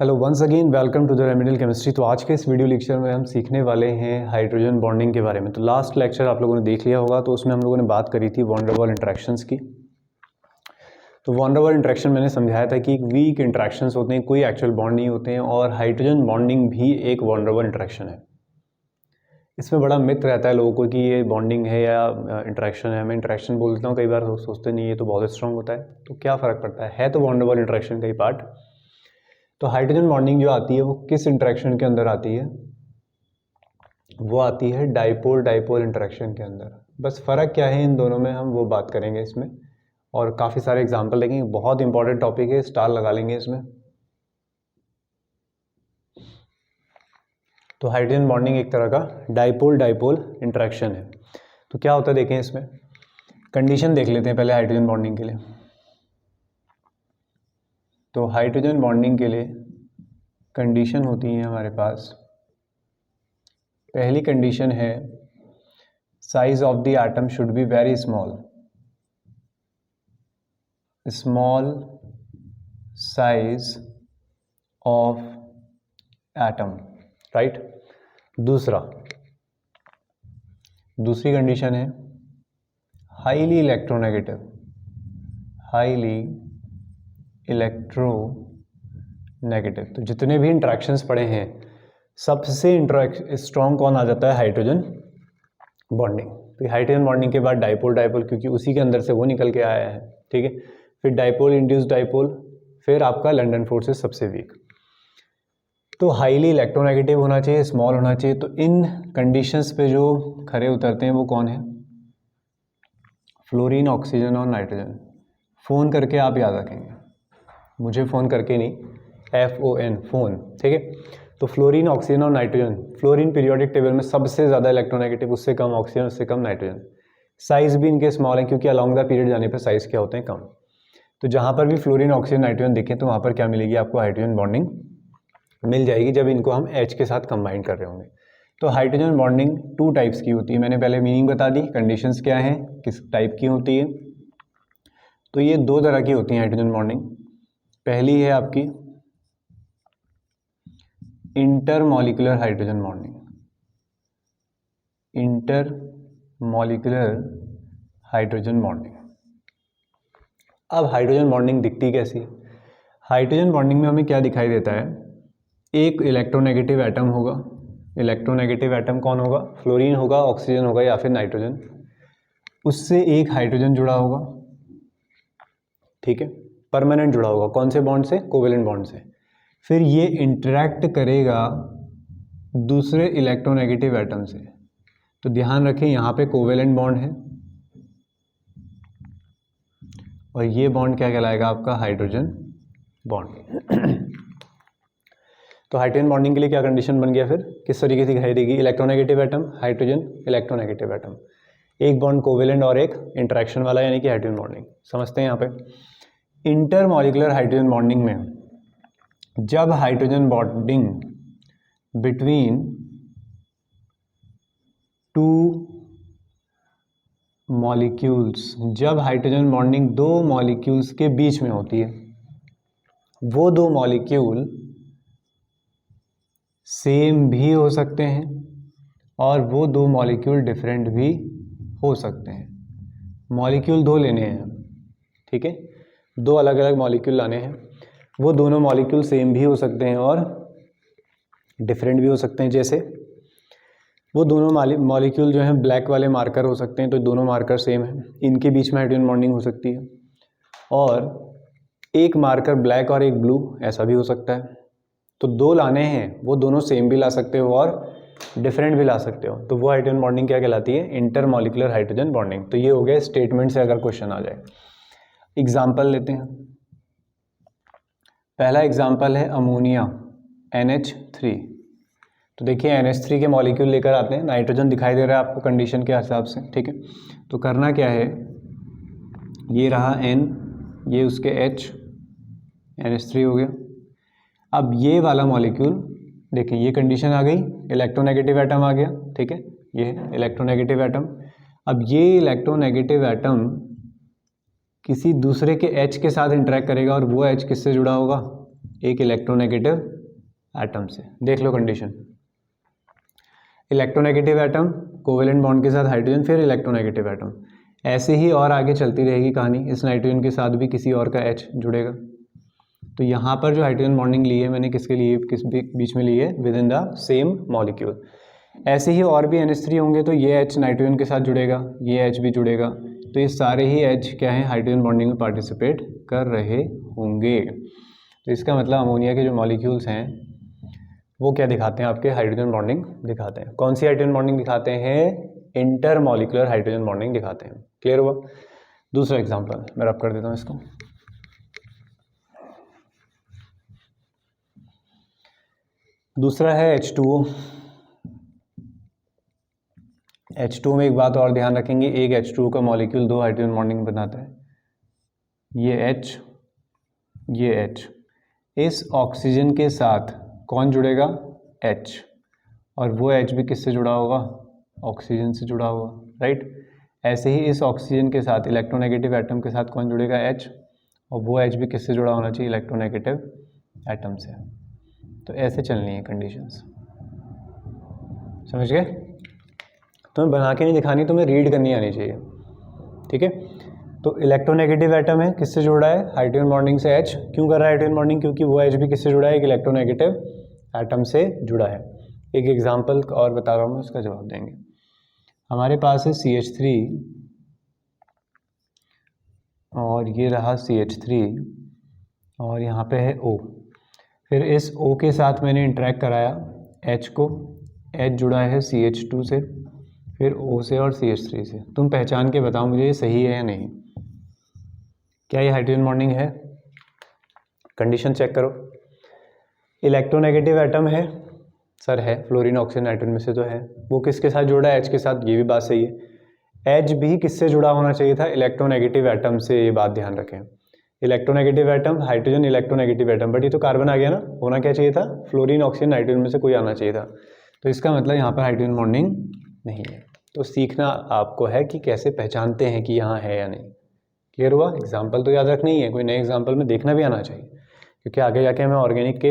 Hello once again welcome to the remedial chemistry. तो आज के इस वीडियो लेक्चर में हम सीखने वाले हैं हाइड्रोजन बॉन्डिंग के बारे में। तो लास्ट लेक्चर आप लोगों ने देख लिया होगा, तो उसमें हम लोगों ने बात करी थी वॉन डेर वाल इंटरेक्शंस की। तो वॉन डेर वाल इंटरेक्शन मैंने समझाया था कि एक वीक इंटरेक्शंस होते हैं, कोई एक्चुअल बॉन्ड नहीं होते हैं, और हाइड्रोजन बॉन्डिंग भी एक वॉन डेर वाल इंटरेक्शन है। इसमें बड़ा मिथ रहता है लोगों को कि ये बॉन्डिंग है या इंटरेक्शन है। मैं इंटरेक्शन बोल देता हूँ, कई बार सोचते नहीं ये तो बहुत स्ट्रॉन्ग होता है, तो क्या फ़र्क पड़ता है तो वॉन डेर वाल इंटरेक्शन का ही पार्ट। तो हाइड्रोजन बॉन्डिंग जो आती है वो किस इंटरेक्शन के अंदर आती है? वो आती है डाइपोल डाइपोल इंटरेक्शन के अंदर। बस फ़र्क क्या है इन दोनों में, हम वो बात करेंगे इसमें, और काफ़ी सारे एग्जांपल देखेंगे। बहुत इंपॉर्टेंट टॉपिक है, स्टार लगा लेंगे इसमें। तो हाइड्रोजन बॉन्डिंग एक तरह का डाइपोल डाइपोल इंटरेक्शन है। तो क्या होता है देखें इसमें, कंडीशन देख लेते हैं पहले हाइड्रोजन बॉन्डिंग के लिए। तो हाइड्रोजन बॉन्डिंग के लिए कंडीशन होती है हमारे पास। पहली कंडीशन है size of the atom should be very small, small size of atom, right. दूसरी कंडीशन है हाईली इलेक्ट्रोनेगेटिव, हाईली इलेक्ट्रोनेगेटिव। तो जितने भी इंटरेक्शंस पड़े हैं सबसे स्ट्रॉन्ग कौन आ जाता है? Hydrogen bonding. तो हाइड्रोजन बॉन्डिंग के बाद डाइपोल डाइपोल, क्योंकि उसी के अंदर से वो निकल के आया है, ठीक है। फिर डाइपोल इंड्यूस डाइपोल, फिर आपका लंदन फोर्सेस सबसे वीक। तो हाईली इलेक्ट्रोनेगेटिव होना चाहिए, स्मॉल होना चाहिए। तो इन कंडीशंस पे जो खरे उतरते हैं वो कौन है? फ्लोरीन, ऑक्सीजन और नाइट्रोजन। फ़ोन करके आप याद रखेंगे, मुझे फ़ोन करके नहीं, FON, फ़ोन, ठीक है। तो फ्लोरीन, ऑक्सीजन और नाइट्रोजन। फ्लोरीन पीरियोडिक टेबल में सबसे ज़्यादा इलेक्ट्रोनेगेटिव, उससे कम ऑक्सीजन, उससे कम नाइट्रोजन। साइज़ भी इनके स्मॉल है, क्योंकि अलॉन्ग द पीरियड जाने पर साइज़ क्या होते हैं? कम। तो जहाँ पर भी फ्लोरीन, ऑक्सीजन, नाइट्रोजन देखें तो वहाँ पर क्या मिलेगी आपको? हाइड्रोजन बॉन्डिंग मिल जाएगी, जब इनको हम H के साथ कंबाइन कर रहे होंगे। तो हाइड्रोजन बॉन्डिंग 2 टाइप्स की होती है। मैंने पहले मीनिंग बता दी, कंडीशंस क्या हैं, किस टाइप की होती है। तो ये 2 तरह की होती है हाइड्रोजन बॉन्डिंग। पहली है आपकी intermolecular hydrogen bonding. Intermolecular hydrogen bonding. अब हाइड्रोजन बॉन्डिंग दिखती कैसी? हाइड्रोजन बॉन्डिंग में हमें क्या दिखाई देता है? एक इलेक्ट्रोनेगेटिव एटम होगा। इलेक्ट्रोनेगेटिव एटम कौन होगा? फ्लोरीन होगा, ऑक्सीजन होगा या फिर नाइट्रोजन। उससे एक हाइड्रोजन जुड़ा होगा, ठीक है, परमानेंट जुड़ा होगा। कौन से बॉन्ड से? कोवेलेंट बॉन्ड से। फिर ये इंटरैक्ट करेगा दूसरे इलेक्ट्रोनेगेटिव एटम से। तो ध्यान रखें, यहाँ पे कोवेलेंट बॉन्ड है और ये बॉन्ड क्या कहलाएगा आपका? Hydrogen bond. तो हाइड्रोजन बॉन्डिंग के लिए क्या कंडीशन बन गया? फिर किस तरीके से दिखाई देगी? Electronegative atom, hydrogen, electronegative atom, एक बॉन्ड कोवेलेंट और एक इंटरेक्शन वाला, यानी कि हाइड्रोजन बॉन्डिंग। समझते हैं यहाँ पे इंटरमॉलिक्यूलर हाइड्रोजन बॉन्डिंग में जब हाइड्रोजन बॉन्डिंग बिटवीन 2 मॉलिक्यूल्स, जब हाइड्रोजन बॉन्डिंग 2 मॉलिक्यूल्स के बीच में होती है, वो 2 मॉलिक्यूल सेम भी हो सकते हैं और वो 2 मॉलिक्यूल डिफरेंट भी हो सकते हैं। मॉलिक्यूल 2 लेने हैं, ठीक है, 2 अलग अलग मॉलिक्यूल लाने हैं। वो दोनों मॉलिक्यूल सेम भी हो सकते हैं और डिफरेंट भी हो सकते हैं। जैसे वो दोनों मॉलिक्यूल जो हैं ब्लैक वाले मार्कर हो सकते हैं, तो दोनों मार्कर सेम हैं, इनके बीच में हाइड्रोजन बॉन्डिंग हो सकती है। और एक मार्कर ब्लैक और एक ब्लू, ऐसा भी हो सकता है। तो 2 लाने हैं, वो दोनों सेम भी ला सकते हो और डिफरेंट भी ला सकते हो। तो वो हाइड्रोजन बॉन्डिंग क्या कहलाती है? Intermolecular hydrogen bonding. तो ये हो गया स्टेटमेंट से अगर क्वेश्चन आ जाए। एग्जाम्पल लेते हैं। पहला एग्जाम्पल है अमोनिया, NH3। तो देखिए NH3 के मॉलिक्यूल लेकर आते हैं, नाइट्रोजन दिखाई दे रहा है आपको कंडीशन के हिसाब से, ठीक है। तो करना क्या है, ये रहा N, ये उसके H, NH3 हो गया। अब ये वाला मॉलिक्यूल देखिए, ये कंडीशन आ गई, इलेक्ट्रोनेगेटिव एटम आ गया, ठीक है, ये इलेक्ट्रोनेगेटिव एटम। अब ये इलेक्ट्रोनेगेटिव एटम किसी दूसरे के H के साथ इंटरेक्ट करेगा और वो H किससे जुड़ा होगा? एक इलेक्ट्रोनेगेटिव एटम से। देख लो condition, electronegative atom covalent bond के साथ हाइड्रोजन, फिर इलेक्ट्रोनेगेटिव एटम, ऐसे ही और आगे चलती रहेगी कहानी। इस नाइट्रोजन के साथ भी किसी और का H जुड़ेगा। तो यहाँ पर जो हाइड्रोजन बॉन्डिंग ली है मैंने किसके लिए, किस बीच में ली है, with in the same molecule. ऐसे ही और भी NH3 होंगे तो ये H नाइट्रोजन के साथ जुड़ेगा, ये H भी जुड़ेगा, तो ये सारे ही H क्या है, हाइड्रोजन बॉन्डिंग में पार्टिसिपेट कर रहे होंगे। तो इसका मतलब अमोनिया के जो मॉलिक्यूल्स हैं वो क्या दिखाते हैं, आपके हाइड्रोजन बॉन्डिंग दिखाते हैं। कौन सी हाइड्रोजन बॉन्डिंग दिखाते हैं, इंटरमॉलिक्यूलर हाइड्रोजन बॉन्डिंग दिखाते हैं। क्लियर हुआ। दूसरा एग्जांपल मैं रब कर देता हूँ इसको। दूसरा है H2O। H2O में एक बात और ध्यान रखेंगे, एक H2O का मॉलिक्यूल दो हाइड्रोजन बॉन्डिंग बनाता है, ये H, ये H। इस ऑक्सीजन के साथ कौन जुड़ेगा, H, और वो H भी किससे जुड़ा होगा, ऑक्सीजन से जुड़ा होगा, राइट। ऐसे ही इस ऑक्सीजन के साथ इलेक्ट्रोनेगेटिव एटम के साथ कौन जुड़ेगा, H, और वो H भी किससे जुड़ा होना चाहिए, इलेक्ट्रोनेगेटिव एटम से। तो ऐसे चलनी है कंडीशंस, समझ गए। तुम्हें बना के नहीं दिखानी, तुम्हें रीड करनी आनी चाहिए, ठीक है। तो इलेक्ट्रोनेगेटिव एटम है, किससे जुड़ा है, हाइड्रोजन बॉन्डिंग से H। क्यों कर रहा है हाइड्रोजन बॉन्डिंग, क्योंकि वो H भी किससे जुड़ा है, एक इलेक्ट्रोनेगेटिव एटम से जुड़ा है। एक एग्जांपल और बता रहा हूँ, उसका जवाब देंगे। हमारे पास है CH3 और ये रहा CH3 और यहाँ पे है O। फिर इस O के साथ मैंने इंटरेक्ट कराया H को, H जुड़ा है CH2 से, फिर O से और CH3 से। तुम पहचान के बताओ मुझे ये सही है या नहीं, क्या ये हाइड्रोजन बॉन्डिंग है। कंडीशन चेक करो। इलेक्ट्रोनेगेटिव एटम है सर, है, फ्लोरीन ऑक्सीजन नाइट्रोजन में से तो है। वो किसके साथ जुड़ा है, H के साथ, ये भी बात सही है। H भी किससे जुड़ा होना चाहिए था, इलेक्ट्रोनेगेटिव एटम से, ये बात ध्यान रखें। Electronegative atom, hydrogen electronegative atom, but ये तो कार्बन आ गया ना, होना क्या चाहिए था, फ्लोरीन ऑक्सीजन नाइट्रोजन में से कोई आना चाहिए था। तो इसका मतलब यहाँ पर हाइड्रोजन बॉन्डिंग नहीं है। तो सीखना आपको है कि कैसे पहचानते हैं कि यहाँ है या नहीं। क्लियर हुआ। एग्जाम्पल तो याद रखना ही है, कोई नए एग्जाम्पल में देखना भी आना चाहिए, क्योंकि आगे जाके हमें ऑर्गेनिक के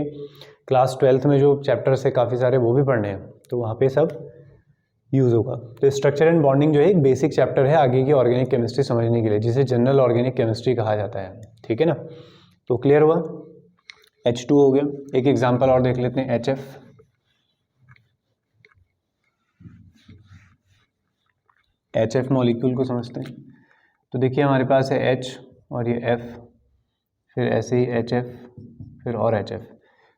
क्लास 12th में जो चैप्टर्स है काफ़ी सारे वो भी पढ़ने हैं, तो वहाँ पे सब यूज़ होगा। तो स्ट्रक्चर एंड बॉन्डिंग जो है एक बेसिक चैप्टर है आगे की ऑर्गेनिक केमिस्ट्री समझने के लिए, जिसे जनरल ऑर्गेनिक केमिस्ट्री कहा जाता है, ठीक है ना। तो क्लियर हुआ। H2 हो गया। एक एग्जांपल और देख लेते हैं, HF। HF मॉलिक्यूल को समझते हैं। तो देखिए हमारे पास है H और ये F, फिर ऐसे ही HF, फिर और HF।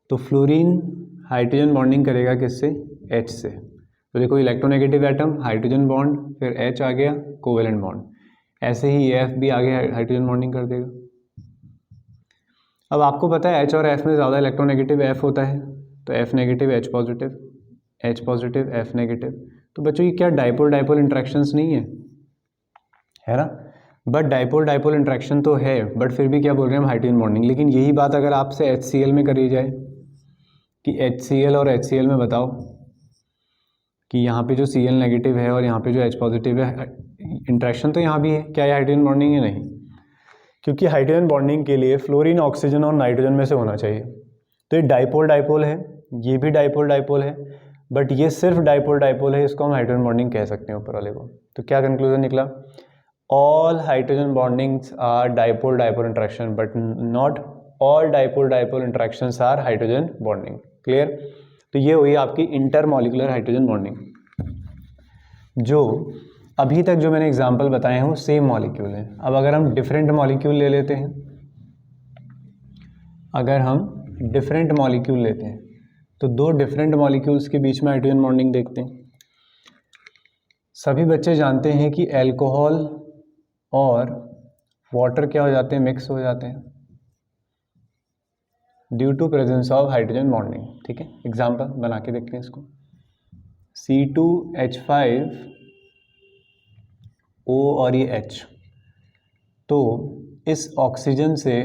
तो फ्लोरीन हाइड्रोजन बॉन्डिंग करेगा किससे, H से। तो देखो इलेक्ट्रोनेगेटिव एटम, हाइड्रोजन बॉन्ड, फिर H आ गया, कोवेलेंट बॉन्ड। ऐसे ही F भी आगे हाइड्रोजन बॉन्डिंग कर देगा। अब आपको पता है H और F में ज़्यादा इलेक्ट्रोनेगेटिव F होता है, तो F negative H positive, H positive F negative. तो बच्चों ये क्या डाइपोल डाइपोल इंट्रैक्शंस नहीं है ना। बट डाइपोल डाइपोल इंट्रैक्शन तो है, बट फिर भी क्या बोल रहे हैं हम, हाइड्रोजन बॉन्डिंग। लेकिन यही बात अगर आपसे HCl में करी जाए कि HCl और HCl में बताओ कि यहाँ पे जो Cl नेगेटिव है और यहाँ पे जो H पॉजिटिव है, इंट्रैक्शन तो यहाँ भी है, क्या ये हाइड्रोजन बॉन्डिंग है, नहीं। क्योंकि हाइड्रोजन बॉन्डिंग के लिए फ्लोरीन ऑक्सीजन और नाइट्रोजन में से होना चाहिए। तो ये डाइपोल डाइपोल है, ये भी डाइपोल डाइपोल है, बट ये सिर्फ डाइपोल डाइपोल है, इसको हम हाइड्रोजन बॉन्डिंग कह सकते हैं ऊपर वाले को। तो क्या कंक्लूजन निकला, all hydrogen bondings are dipole dipole interaction, but not all dipole dipole interactions are hydrogen bonding. Clear. तो ये हुई आपकी इंटरमॉलिक्यूलर हाइड्रोजन बॉन्डिंग। जो अभी तक जो मैंने एग्जाम्पल बताए हैं वो सेम मॉलिक्यूल है। अब अगर हम डिफरेंट मॉलिक्यूल ले लेते हैं, अगर हम डिफरेंट मॉलिक्यूल लेते हैं तो दो डिफरेंट मॉलिक्यूल्स के बीच में हाइड्रोजन बॉन्डिंग देखते हैं। सभी बच्चे जानते हैं कि अल्कोहल और वाटर क्या हो जाते हैं, मिक्स हो जाते हैं due to presence of hydrogen bonding. ठीक है, एग्जाम्पल बना के देखते हैं इसको। C2H5O और ये H, तो इस ऑक्सीजन से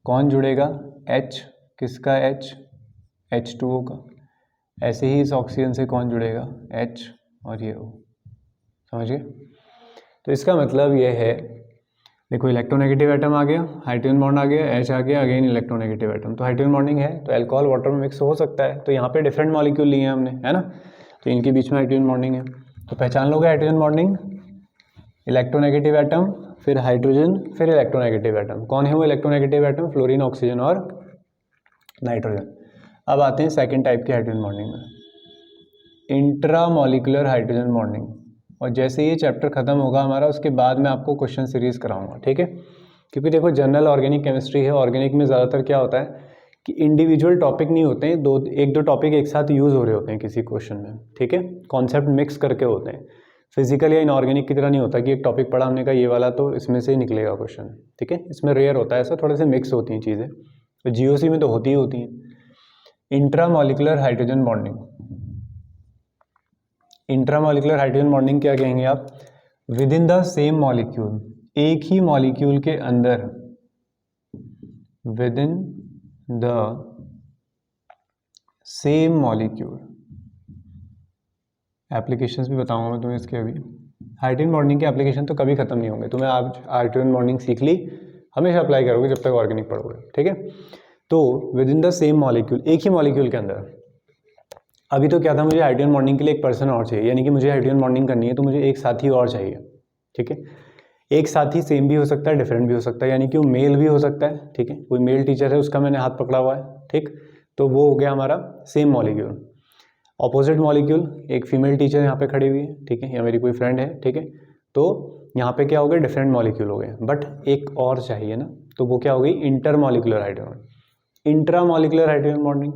कौन जुड़ेगा, H, किसका H, H2O का। ऐसे ही इस ऑक्सीजन से कौन जुड़ेगा, H और ये O। समझ गए। तो इसका मतलब ये है देखो इलेक्ट्रोनेगेटिव एटम आ गया, हाइड्रोजन बॉन्ड आ गया, H आ गया, अगेन इलेक्ट्रोनेगेटिव एटम। तो हाइड्रोजन बॉन्डिंग है तो अल्कोहल वाटर में मिक्स हो सकता है। तो यहाँ पे डिफरेंट मॉलिक्यूल लिए हैं हमने, है ना, तो इनके बीच में हाइड्रोजन बॉन्डिंग है। तो पहचान लोगे हाइड्रोजन बॉन्डिंग, इलेक्ट्रोनेगेटिव एटम, फिर हाइड्रोजन, फिर इलेक्ट्रोनेगेटिव एटम। कौन है वो इलेक्ट्रोनेगेटिव एटम? फ्लोरीन, ऑक्सीजन और नाइट्रोजन। अब आते हैं सेकेंड टाइप की हाइड्रोजन बॉन्डिंग में, इंट्रामॉलिक्यूलर हाइड्रोजन बॉन्डिंग। और जैसे ये चैप्टर खत्म होगा हमारा, उसके बाद मैं आपको क्वेश्चन सीरीज कराऊंगा, ठीक है। क्योंकि देखो जनरल ऑर्गेनिक केमिस्ट्री है, ऑर्गेनिक में ज़्यादातर क्या होता है कि इंडिविजुअल टॉपिक नहीं होते हैं, एक दो टॉपिक एक साथ यूज़ हो रहे होते हैं किसी क्वेश्चन में, ठीक है, कॉन्सेप्ट मिक्स करके होते हैं। फिजिकल या इनऑर्गेनिक की तरह नहीं होता कि एक टॉपिक पढ़ा हमने का ये वाला तो इसमें से ही निकलेगा क्वेश्चन, ठीक है। इसमें रेयर होता है ऐसा, थोड़े से मिक्स होती हैं चीज़ें, तो जीओसी में तो होती ही होती हैं। Intramolecular hydrogen bonding, intramolecular hydrogen bonding क्या कहेंगे आप? With in the same molecule, एक ही मॉलिक्यूल के अंदर, with in the same molecule. Applications भी बताऊंगा मैं तुम्हें इसके। अभी हाइड्रोजन बॉन्डिंग के एप्लीकेशन तो कभी खत्म नहीं होंगे, तुम्हें आज हाइड्रोजन बॉन्डिंग सीख ली, हमेशा अप्लाई करोगे जब तक ऑर्गेनिक पढ़ोगे, ठीक है। तो with in the same molecule, एक ही मॉलिक्यूल के अंदर। अभी तो क्या था, मुझे हाइड्रोजन बॉन्डिंग के लिए एक पर्सन और चाहिए, यानी कि मुझे हाइड्रोजन बॉन्डिंग करनी है तो मुझे एक साथी और चाहिए, ठीक है। एक साथी सेम भी हो सकता है, डिफरेंट भी हो सकता है, यानी कि वो मेल भी हो सकता है, ठीक है। कोई मेल टीचर है, उसका मैंने हाथ पकड़ा हुआ है, ठीक, तो वो हो गया हमारा सेम मॉलिक्यूल। ऑपोजिट मॉलिक्यूल, एक फीमेल टीचर यहाँ पे खड़ी हुई है, ठीक है, या मेरी कोई फ्रेंड है, ठीक है, तो यहाँ पे क्या हो गया, डिफरेंट मॉलिक्यूल हो गए, बट एक और चाहिए ना, तो वो क्या हो गई, intermolecular hydrogen. Intramolecular hydrogen bonding,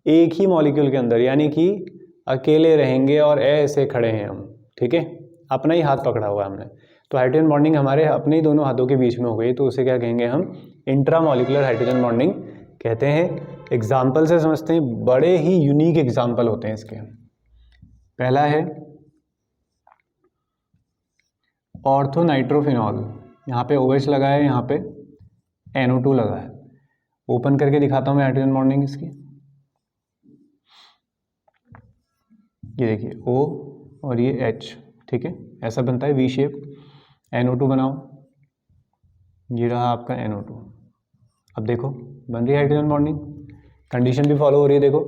एक ही मॉलिक्यूल के अंदर, यानी कि अकेले रहेंगे और ऐसे खड़े हैं हम, ठीक है, अपना ही हाथ पकड़ा हुआ है हमने, तो हाइड्रोजन बॉन्डिंग हमारे अपने ही दोनों हाथों के बीच में हो गई, तो उसे क्या कहेंगे हम, इंट्रामॉलिक्यूलर हाइड्रोजन बॉन्डिंग कहते हैं। एग्जाम्पल से समझते हैं, बड़े ही यूनिक एग्जाम्पल होते हैं इसके। पहला है ऑर्थोनाइट्रोफिनॉल, यहाँ पे OH लगा है, यहाँ पे NO2 लगा है। ओपन करके दिखाता हूँ मैं हाइड्रोजन बॉन्डिंग इसकी, ये देखिए O और ये H, ठीक है, ऐसा बनता है वी शेप। NO2 बनाओ, ये रहा आपका NO2। अब देखो बन रही है हाइड्रोजन बॉन्डिंग, कंडीशन भी फॉलो हो रही है। देखो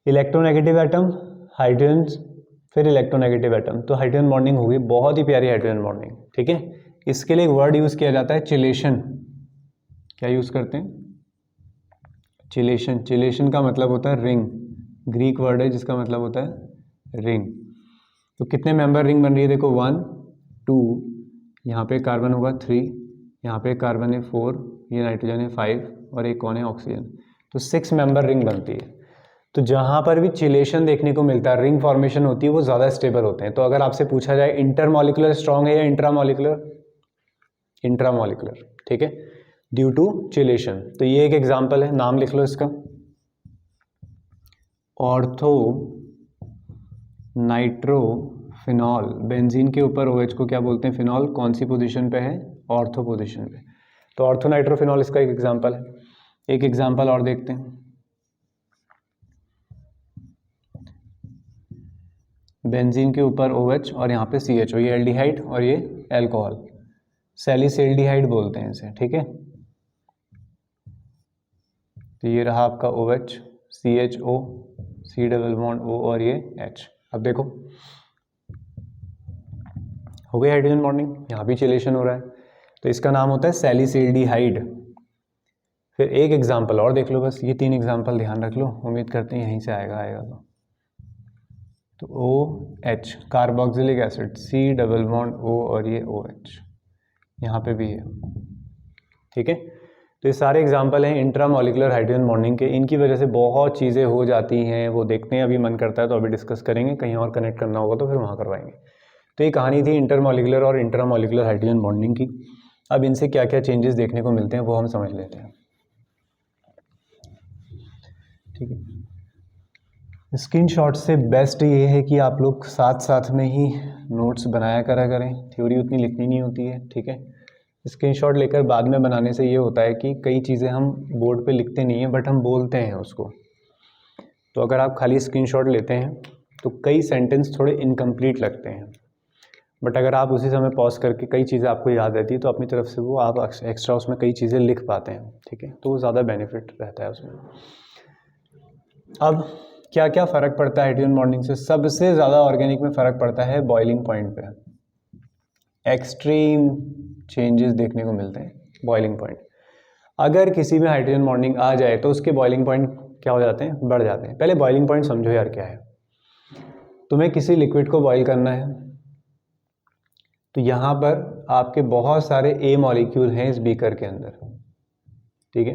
इलेक्ट्रोनेगेटिव एटम, हाइड्रोजन, फिर इलेक्ट्रोनेगेटिव एटम, तो हाइड्रोजन बॉन्डिंग होगी, बहुत ही प्यारी हाइड्रोजन बॉन्डिंग, ठीक है। इसके लिए एक वर्ड यूज़ किया जाता है चिलेशन। क्या यूज़ करते हैं? चिलेशन। चिलेशन का मतलब होता है रिंग, ग्रीक वर्ड है जिसका मतलब होता है रिंग। तो कितने मेंबर रिंग बन रही है? देखो 1 2, यहाँ पे कार्बन होगा 3, यहाँ पे कार्बन है 4, ये नाइट्रोजन है 5, और एक कौन है, ऑक्सीजन। तो 6 मेंबर रिंग बनती है। तो जहाँ पर भी चिलेशन देखने को मिलता है, रिंग फॉर्मेशन होती है, वो ज़्यादा स्टेबल होते हैं। तो अगर आपसे पूछा जाए इंटरमॉलिक्यूलर स्ट्रॉन्ग है या इंट्रामॉलिक्यूलर, इंट्रामॉलिक्यूलर, ठीक है, ड्यू टू चिलेशन। तो ये एक एग्जांपल है, नाम लिख लो इसका, ऑर्थो नाइट्रोफिनॉल। बेंजीन के ऊपर OH को क्या बोलते हैं, फिनॉल। कौन सी पोजीशन पे है? ऑर्थो पोजीशन पे। तो ऑर्थो नाइट्रोफिनॉल इसका एक एग्जांपल है। एक एग्जांपल और देखते हैं, बेंजीन के ऊपर OH और यहाँ पे CHO, ये एल्डिहाइड और ये एल्कोहल, सैलिसिल्डिहाइड बोलते हैं इसे, ठीक है। तो ये रहा आपका OH, CHO, C double bond O और ये H। अब देखो हो गई हाइड्रोजन बॉन्डिंग, यहाँ भी चिलेशन हो रहा है, तो इसका नाम होता है सैलिसिल्डिहाइड। फिर एक एग्जांपल और देख लो, बस ये 3 एग्जांपल ध्यान रख लो, उम्मीद करते हैं यहीं से आएगा तो OH carboxylic acid, C double bond O और ये OH यहाँ पे भी है, ठीक है। तो ये सारे एग्जांपल हैं इंट्रामॉलिक्यूलर हाइड्रोजन बॉन्डिंग के। इनकी वजह से बहुत चीज़ें हो जाती हैं, वो देखते हैं, अभी मन करता है तो अभी डिस्कस करेंगे, कहीं और कनेक्ट करना होगा तो फिर वहाँ करवाएंगे। तो ये कहानी थी इंटरमॉलिक्यूलर और इंट्रामॉलिक्यूलर हाइड्रोजन बॉन्डिंग की। अब इनसे क्या क्या चेंजेस देखने को मिलते हैं वो हम समझ लेते हैं, ठीक है। स्क्रीनशॉट से बेस्ट ये है कि आप लोग साथ साथ में ही नोट्स बनाया करा करें, थ्योरी उतनी लिखनी नहीं होती है, ठीक है। स्क्रीनशॉट लेकर बाद में बनाने से ये होता है कि कई चीज़ें हम बोर्ड पे लिखते नहीं हैं बट हम बोलते हैं उसको। तो अगर आप खाली स्क्रीनशॉट लेते हैं तो कई सेंटेंस थोड़े इनकम्प्लीट लगते हैं, बट अगर आप उसी समय पॉज करके कई चीज़ें आपको याद रहती है तो अपनी तरफ से वो आप एक्स्ट्रा उसमें कई चीज़ें लिख पाते हैं, ठीक है, तो वो ज़्यादा बेनिफिट रहता है उसमें। अब क्या क्या फ़र्क पड़ता है हाइड्रोजन बॉन्डिंग से? सबसे ज़्यादा ऑर्गेनिक में फ़र्क पड़ता है बॉइलिंग पॉइंट पे, एक्सट्रीम चेंजेस देखने को मिलते हैं बॉइलिंग पॉइंट। अगर किसी में हाइड्रोजन बॉन्डिंग आ जाए तो उसके बॉइलिंग पॉइंट क्या हो जाते हैं? बढ़ जाते हैं। पहले बॉइलिंग पॉइंट समझो यार क्या है। तुम्हें किसी लिक्विड को बॉईल करना है तो यहाँ पर आपके बहुत सारे ए मॉलिक्यूल हैं इस बीकर के अंदर, ठीक है,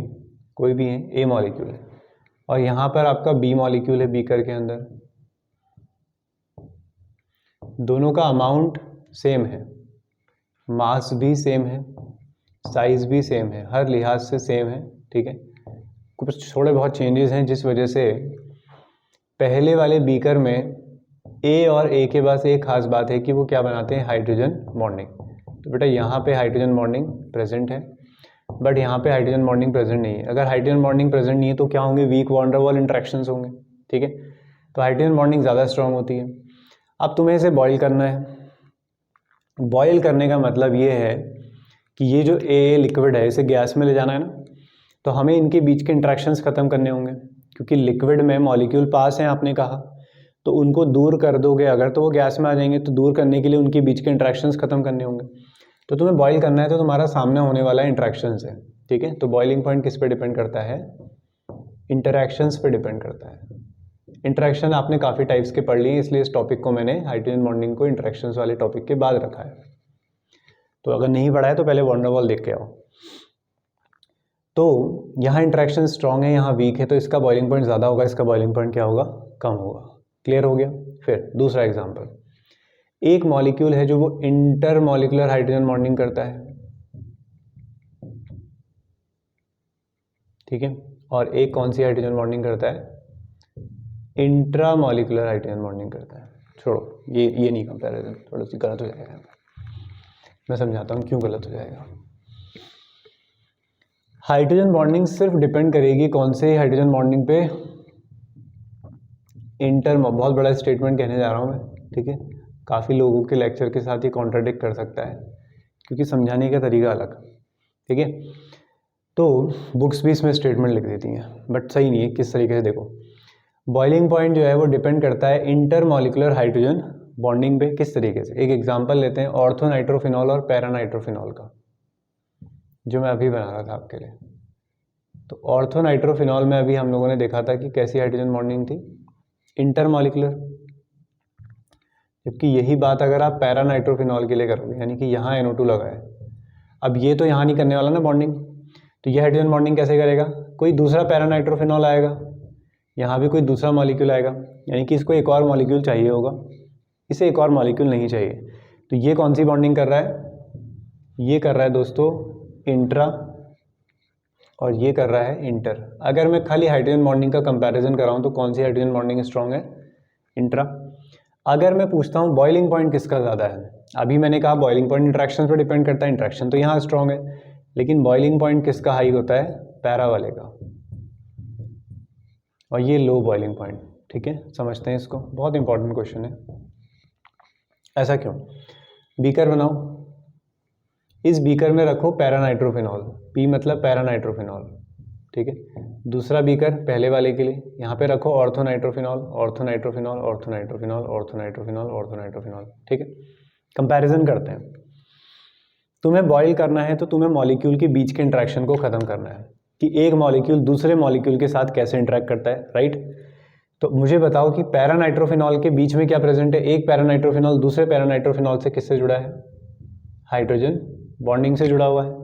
कोई भी है ए मॉलिक्यूल है, और यहाँ पर आपका बी मॉलिक्यूल है बीकर के अंदर। दोनों का अमाउंट सेम है, मास भी सेम है, साइज भी सेम है, हर लिहाज से सेम है, ठीक है। कुछ थोड़े बहुत चेंजेस हैं जिस वजह से पहले वाले बीकर में ए और ए के पास एक खास बात है कि वो क्या बनाते हैं? Hydrogen bonding. तो बेटा यहाँ पे हाइड्रोजन बॉन्डिंग प्रेजेंट है, बट यहाँ पे हाइड्रोजन बॉन्डिंग प्रेजेंट नहीं है। अगर हाइड्रोजन बॉन्डिंग प्रेजेंट नहीं है तो क्या होंगे? Weak van der Waal interactions होंगे, ठीक है। तो हाइड्रोजन बॉन्डिंग ज़्यादा स्ट्रॉन्ग होती है। अब तुम्हें इसे बॉयल करना है। बॉयल करने का मतलब ये है कि ये जो ए लिक्विड है इसे गैस में ले जाना है ना, तो हमें इनके बीच के इंट्रैक्शंस ख़त्म करने होंगे, क्योंकि लिक्विड में मॉलिक्यूल पास हैं आपने कहा, तो उनको दूर कर दोगे अगर तो वो गैस में आ जाएंगे, तो दूर करने के लिए उनके बीच के इंट्रैक्शंस ख़त्म करने होंगे। तो तुम्हें बॉईल करना है तो तुम्हारा सामने होने वाला इंट्रैक्शंस है, ठीक है। तो बॉइलिंग पॉइंट किस पे डिपेंड करता है? इंटरैक्शंस पे डिपेंड करता है। इंटरैक्शन आपने काफ़ी टाइप्स के पढ़ लिए, इसलिए इस टॉपिक को मैंने हाइड्रोजन बॉन्डिंग को इंटरैक्शंस वाले टॉपिक के बाद रखा है। तो अगर नहीं पढ़ा है तो पहले वॉन डेर वाल देख के आओ। तो यहाँ इंटरैक्शन स्ट्रॉन्ग है, यहाँ वीक है, तो इसका बॉइलिंग पॉइंट ज़्यादा होगा, इसका बॉइलिंग पॉइंट क्या होगा? कम होगा। क्लियर हो गया? फिर दूसरा एग्जांपल, एक मॉलिक्यूल है जो वो इंटर मॉलिक्यूलर हाइड्रोजन बॉन्डिंग करता है, ठीक है, और एक कौन सी हाइड्रोजन बॉन्डिंग करता है? इंट्रा मॉलिक्यूलर हाइड्रोजन बॉन्डिंग करता है। छोड़ो, ये नहीं कंपैरिजन, थोड़ा सी गलत हो जाएगा, मैं समझाता हूँ क्यों गलत हो जाएगा। हाइड्रोजन बॉन्डिंग सिर्फ डिपेंड करेगी कौन से हाइड्रोजन बॉन्डिंग पे? इंटर, बहुत बड़ा स्टेटमेंट कहने जा रहा हूँ मैं, ठीक है, काफ़ी लोगों के लेक्चर के साथ ये कॉन्ट्राडिक्ट कर सकता है क्योंकि समझाने का तरीका अलग, ठीक है। तो बुक्स भी इसमें स्टेटमेंट लिख देती हैं, बट सही नहीं है। किस तरीके से? देखो, बॉइलिंग पॉइंट जो है वो डिपेंड करता है इंटर मॉलिक्यूलर हाइड्रोजन बॉन्डिंग पे। किस तरीके से? एक एग्जांपल लेते हैं ऑर्थो नाइट्रोफिनॉल और पैरा नाइट्रोफिनॉल का, जो मैं अभी बना रहा था आपके लिए। तो ऑर्थो नाइट्रोफिनॉल में अभी हम लोगों ने देखा था कि कैसी हाइड्रोजन बॉन्डिंग थी? Inter molecular. जबकि यही बात अगर आप पैरा नाइट्रोफिनॉल के लिए करोगे, यानी कि यहाँ NO2 लगा है, अब ये तो यहाँ नहीं करने वाला ना बॉन्डिंग, तो ये हाइड्रोजन बॉन्डिंग कैसे करेगा? कोई दूसरा पैरा नाइट्रोफिनॉल आएगा, यहाँ भी कोई दूसरा मॉलिक्यूल आएगा, यानी कि इसको एक और मॉलिक्यूल चाहिए होगा, इसे एक और मॉलिक्यूल नहीं चाहिए। तो ये कौन सी बॉन्डिंग कर रहा है? ये कर रहा है दोस्तों इंट्रा, और ये कर रहा है इंटर। अगर मैं खाली हाइड्रोजन बॉन्डिंग का कंपैरिजन कराऊँ तो कौन सी हाइड्रोजन बॉन्डिंग स्ट्रॉन्ग है? इंट्रा। अगर मैं पूछता हूँ बॉइलिंग पॉइंट किसका ज़्यादा है, अभी मैंने कहा बॉइलिंग पॉइंट इंट्रैक्शन पर डिपेंड करता है, इंट्रैक्शन तो यहाँ स्ट्रॉन्ग है, लेकिन बॉइलिंग पॉइंट किसका हाई होता है? पैरा वाले का, और ये लो बॉइलिंग पॉइंट, ठीक है। समझते हैं इसको, बहुत इंपॉर्टेंट क्वेश्चन है। ऐसा क्यों? बीकर बनाओ, इस बीकर में रखो पैरा नाइट्रोफिनॉल, पी मतलब पैरा नाइट्रोफिनॉल, ठीक है। दूसरा बीकर पहले वाले के लिए, यहाँ पे रखो ortho nitrophenol, ortho nitrophenol, ortho nitrophenol, ortho nitrophenol, ortho nitrophenol, ठीक है। कंपैरिजन करते हैं। तुम्हें बॉईल करना है तो तुम्हें मॉलिक्यूल के बीच के इंट्रैक्शन को ख़त्म करना है कि एक मॉलिक्यूल दूसरे मॉलिक्यूल के साथ कैसे इंटरेक्ट करता है, राइट। तो मुझे बताओ कि पैरा नाइट्रोफिनॉल के बीच में क्या प्रेजेंट है? एक पैरा नाइट्रोफिनॉल दूसरे पैरा नाइट्रोफिनॉल से किससे जुड़ा है? हाइड्रोजन बॉन्डिंग से जुड़ा हुआ है।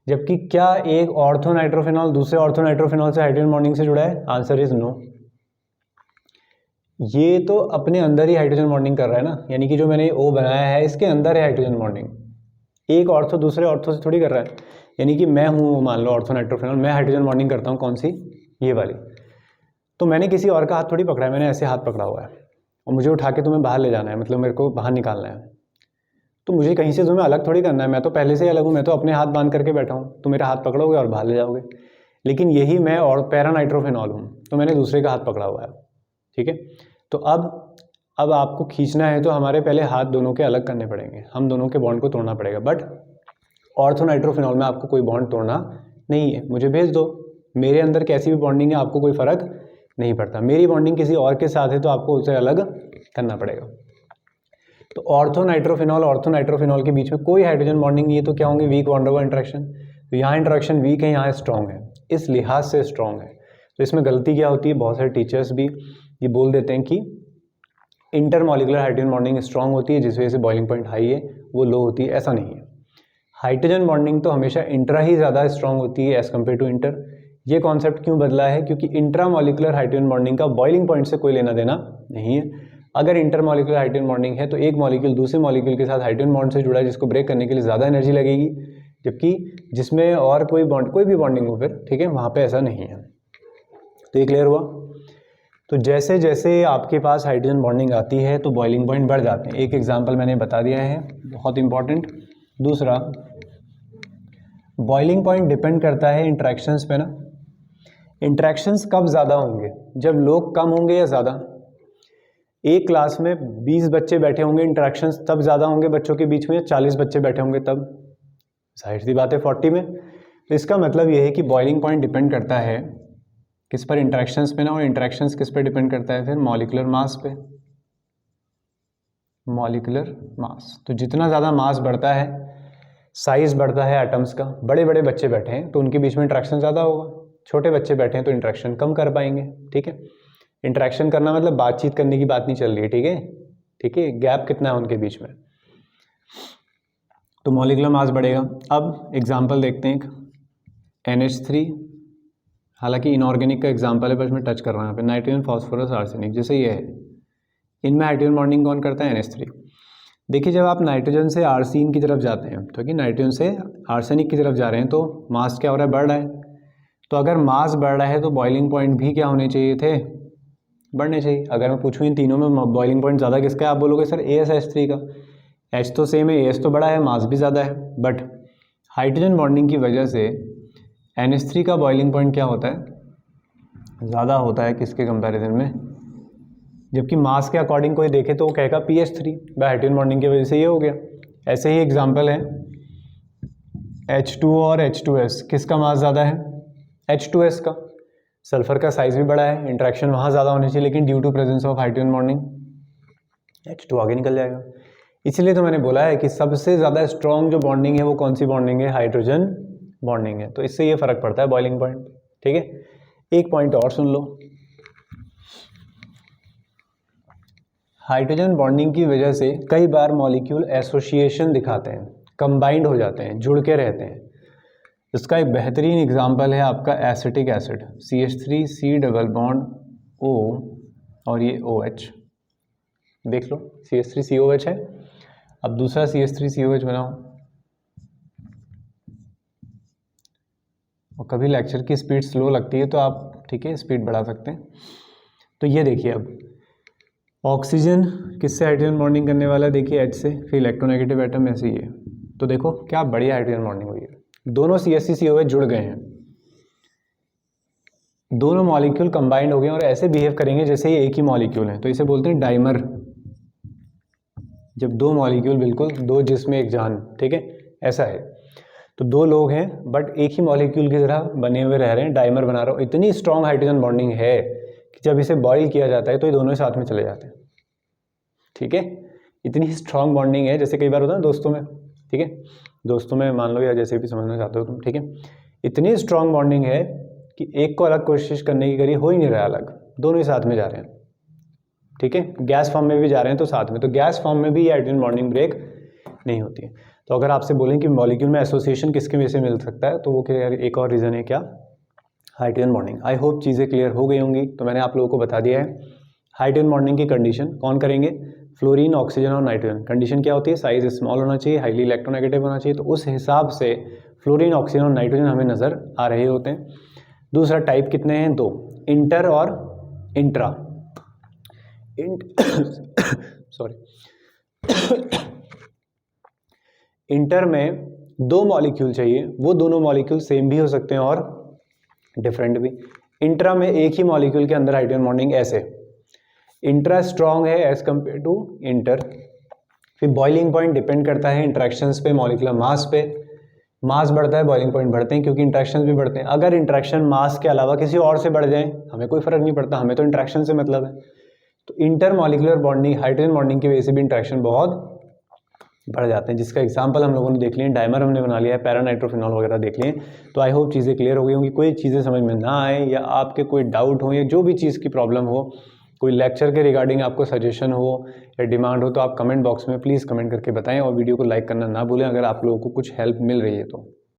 जबकि क्या एक ऑर्थो नाइट्रोफिनॉल दूसरे ऑर्थो नाइट्रोफिनॉल से हाइड्रोजन बॉन्डिंग से जुड़ा है? Answer is no. ये तो अपने अंदर ही हाइड्रोजन बॉन्डिंग कर रहा है ना, यानी कि जो मैंने O बनाया है इसके अंदर है हाइड्रोजन बॉन्डिंग। एक ऑर्थो दूसरे ऑर्थो से थोड़ी कर रहा है, यानी कि मैं हूँ मान लो ऑर्थो नाइट्रोफिनॉल, मैं हाइड्रोजन बॉन्डिंग करता हूँ कौन सी? ये वाली। तो मैंने किसी और का हाथ थोड़ी पकड़ा है, मैंने ऐसे हाथ पकड़ा हुआ है और मुझे उठा के तुम्हें बाहर ले जाना है, मतलब मेरे को बाहर निकालना है। तो मुझे कहीं से तुम्हें अलग थोड़ी करना है, मैं तो पहले से ही अलग हूँ, मैं तो अपने हाथ बांध करके बैठा हूँ, तो मेरा हाथ पकड़ोगे और बाहर ले जाओगे। लेकिन यही मैं और पैरा नाइट्रोफिनॉल हूँ, तो मैंने दूसरे का हाथ पकड़ा हुआ है, ठीक है। तो अब अब आपको खींचना है तो हमारे पहले हाथ दोनों के अलग करने पड़ेंगे, हम दोनों के बॉन्ड को तोड़ना पड़ेगा। बट ऑर्थो नाइट्रोफिनॉल में आपको कोई बॉन्ड तोड़ना नहीं है, मुझे भेज दो, मेरे अंदर कैसी भी बॉन्डिंग है आपको कोई फ़र्क नहीं पड़ता। मेरी बॉन्डिंग किसी और के साथ है तो आपको उसे अलग करना पड़ेगा। तो ऑर्थो नाइट्रोफिनॉल के बीच में कोई हाइड्रोजन बॉन्डिंग नहीं है, तो क्या होंगे, weak van der Waals interaction. तो यहाँ इंटरेक्शन वीक है, यहाँ स्ट्रॉन्ग है, इस लिहाज से स्ट्रॉन्ग है। तो इसमें गलती क्या होती है, बहुत सारे टीचर्स भी ये बोल देते हैं कि इंटरमॉलिकुलर हाइड्रोजन बॉन्डिंग स्ट्रॉन्ग होती है जिस वजह से बॉइलिंग पॉइंट हाई है, वो लो होती है, ऐसा नहीं है। हाइड्रोजन बॉन्डिंग तो हमेशा इंट्रा ही ज़्यादा स्ट्रॉन्ग होती है एज़ कम्पेयर टू इंटर। ये कॉन्सेप्ट क्यों बदला है, क्योंकि इंट्रामॉलिकुलर हाइड्रोजन बॉन्डिंग का बॉइलिंग पॉइंट से कोई लेना देना नहीं है। अगर इंटरमॉलिकुलर हाइड्रोजन बॉन्डिंग है तो एक मॉलिक्यूल दूसरे मॉलिक्यूल के साथ हाइड्रोजन बॉन्ड से जुड़ा है, जिसको ब्रेक करने के लिए ज़्यादा एनर्जी लगेगी, जबकि जिसमें और कोई भी बॉन्डिंग हो फिर, ठीक है, वहाँ पे ऐसा नहीं है। तो ये क्लियर हुआ। तो जैसे जैसे आपके पास हाइड्रोजन बॉन्डिंग आती है तो बॉइलिंग पॉइंट बढ़ जाते हैं। एक एग्जांपल मैंने बता दिया है, बहुत इंपॉर्टेंट। दूसरा, बॉइलिंग पॉइंट डिपेंड करता है इंट्रैक्शंस पे ना। इंट्रैक्शंस कब ज़्यादा होंगे, जब लोग कम होंगे या ज़्यादा। एक क्लास में 20 बच्चे बैठे होंगे, इंट्रैक्शंस तब ज़्यादा होंगे बच्चों के बीच में, 40 बच्चे बैठे होंगे तब, जाहिर सी बात है 40 में। तो इसका मतलब ये है कि बॉइलिंग पॉइंट डिपेंड करता है किस पर, इंट्रैक्शंस पे ना। और इंट्रैक्शंस किस पे डिपेंड करता है फिर, मॉलिक्यूलर मास पे, मॉलिक्यूलर मास। तो जितना ज़्यादा मास बढ़ता है, साइज बढ़ता है एटम्स का, बड़े बड़े बच्चे बैठे हैं तो उनके बीच में इंट्रैक्शन ज़्यादा होगा, छोटे बच्चे बैठे हैं तो इंट्रैक्शन कम कर पाएंगे, ठीक है। इंट्रैक्शन करना मतलब बातचीत करने की बात नहीं चल रही है, ठीक है, ठीक है। गैप कितना है उनके बीच में, तो मॉलिक्यूलर मास बढ़ेगा। अब एग्जांपल देखते हैं, NH3, हालांकि इनऑर्गेनिक का एग्जांपल है पर इसमें टच कर रहा हूँ यहाँ पे, नाइट्रोजन, फास्फोरस, आर्सेनिक, जैसे ये है, इनमें हाइड्रोजन बॉन्डिंग कौन करता है, NH3। देखिए जब आप नाइट्रोजन से आर्सीन की तरफ जाते हैं, तो कि नाइट्रोजन से आर्सेनिक की तरफ जा रहे हैं, तो मास क्या हो रहा है, बढ़ रहा है। तो अगर मास बढ़ रहा है तो बॉइलिंग पॉइंट भी क्या होने चाहिए थे, बढ़ने चाहिए। अगर मैं पूछूँ इन तीनों में बॉइलिंग पॉइंट ज़्यादा किसका है, आप बोलोगे सर AsH3 का। H तो सेम है, AS तो बड़ा है, मास भी ज़्यादा है, बट हाइड्रोजन बॉन्डिंग की वजह से NH3 का बॉइलिंग पॉइंट क्या होता है, ज़्यादा होता है किसके कंपैरिजन में, जबकि मास के अकॉर्डिंग कोई देखे तो वो कहेगा PH3, बाय हाइड्रोजन बॉन्डिंग की वजह से ये हो गया। ऐसे ही एग्जांपल है H2O और H2S, किसका मास ज़्यादा है, H2S का। सल्फर का साइज भी बड़ा है, इंट्रैक्शन वहाँ ज़्यादा होनी चाहिए, लेकिन due to presence of hydrogen bonding H2 आगे निकल जाएगा। इसलिए तो मैंने बोला है कि सबसे ज़्यादा स्ट्रॉन्ग जो बॉन्डिंग है वो कौन सी बॉन्डिंग है, हाइड्रोजन बॉन्डिंग है। तो इससे ये फ़र्क पड़ता है बॉइलिंग पॉइंट, ठीक है। एक पॉइंट और सुन लो, हाइड्रोजन बॉन्डिंग की वजह से कई बार मॉलिक्यूल एसोसिएशन दिखाते हैं, कंबाइंड हो जाते हैं, जुड़ के रहते हैं। इसका एक बेहतरीन एग्जांपल है आपका acetic acid, CH3C double bond O और ये OH, देख लो CH3COH है। अब दूसरा CH3COH बनाओ, और कभी लेक्चर की स्पीड स्लो लगती है तो आप, ठीक है, स्पीड बढ़ा सकते हैं। तो ये देखिए, अब ऑक्सीजन किससे हाइड्रोजन बॉन्डिंग करने वाला है, देखिए H से, फिर इलेक्ट्रोनेगेटिव एटम ऐसे ही है। तो देखो क्या बढ़िया हाइड्रोजन बॉन्डिंग हुई है, दोनों CH3COH जुड़ गए हैं, दोनों मॉलिक्यूल कंबाइंड हो गए और ऐसे बिहेव करेंगे जैसे ये एक ही मॉलिक्यूल है। तो इसे बोलते हैं डाइमर, जब दो मॉलिक्यूल, बिल्कुल दो जिसमें एक जान, ठीक है, ऐसा है। तो दो लोग हैं बट एक ही मॉलिक्यूल की तरह बने हुए रह रहे हैं, डाइमर बना रहा हो। इतनी स्ट्रॉन्ग हाइड्रोजन बॉन्डिंग है कि जब इसे बॉईल किया जाता है तो ये दोनों ही साथ में चले जाते हैं, ठीक है। इतनी स्ट्रॉन्ग बॉन्डिंग है, जैसे कई बार होता है दोस्तों में, ठीक है, दोस्तों में मान लो या जैसे भी समझना चाहते हो तुम, ठीक है। इतनी स्ट्रॉन्ग बॉन्डिंग है कि एक को अलग कोशिश करने की करी, हो ही नहीं रहा अलग, दोनों ही साथ में जा रहे हैं, ठीक है। गैस फॉर्म में भी जा रहे हैं तो साथ में, तो गैस फॉर्म में भी ये हाइड्रोजन बॉन्डिंग ब्रेक नहीं होती है। तो अगर आपसे बोलें कि मॉलिक्यूल में एसोसिएशन किसकी वजह से मिल सकता है, तो वो क्या, एक और रीज़न है क्या, हाइड्रोजन बॉन्डिंग। आई होप चीज़ें क्लियर हो गई होंगी। तो मैंने आप लोगों को बता दिया है हाइड्रोजन बॉन्डिंग की कंडीशन कौन करेंगे, फ्लोरीन, ऑक्सीजन और नाइट्रोजन। कंडीशन क्या होती है, साइज स्मॉल होना चाहिए, हाईली इलेक्ट्रोनेगेटिव होना चाहिए। तो उस हिसाब से फ्लोरीन, ऑक्सीजन और नाइट्रोजन हमें नज़र आ रहे होते हैं। दूसरा टाइप कितने हैं, दो, इंटर और इंट्रा। सॉरी इंटर में दो मॉलिक्यूल चाहिए, वो दोनों मॉलिक्यूल सेम भी हो सकते हैं और डिफरेंट भी। इंट्रा में एक ही मॉलिक्यूल के अंदर हाइड्रोजन बॉन्डिंग ऐसे, इंट्रा स्ट्रॉन्ग है एज कम्पेयर टू इंटर। फिर बॉइलिंग पॉइंट डिपेंड करता है इंट्रैक्शंस पे, मॉलिक्यूलर मास पे। मास बढ़ता है, बॉइलिंग पॉइंट बढ़ते हैं क्योंकि इंट्रैक्शन भी बढ़ते हैं। अगर इंट्रैक्शन मास के अलावा किसी और से बढ़ जाए हमें कोई फर्क नहीं पड़ता, हमें तो इंट्रैक्शन से मतलब है। तो inter molecular bonding, hydrogen bonding की वजह से भी इंट्रैक्शन बहुत बढ़ जाते हैं, जिसका एग्जांपल हम लोगों ने देख लिए, डाइमर हमने बना लिया है, पैरानाइट्रोफिनॉल वगैरह देख लिए। तो आई होप चीज़ें क्लियर हो गई होंगी। कोई चीज़ें समझ में ना आए या आपके कोई डाउट हो या जो भी चीज़ की प्रॉब्लम हो, कोई लेक्चर के रिगार्डिंग आपको सजेशन हो या डिमांड हो, तो आप कमेंट बॉक्स में प्लीज़ कमेंट करके बताएं और वीडियो को लाइक करना ना भूलें अगर आप लोगों को कुछ हेल्प मिल रही है तो।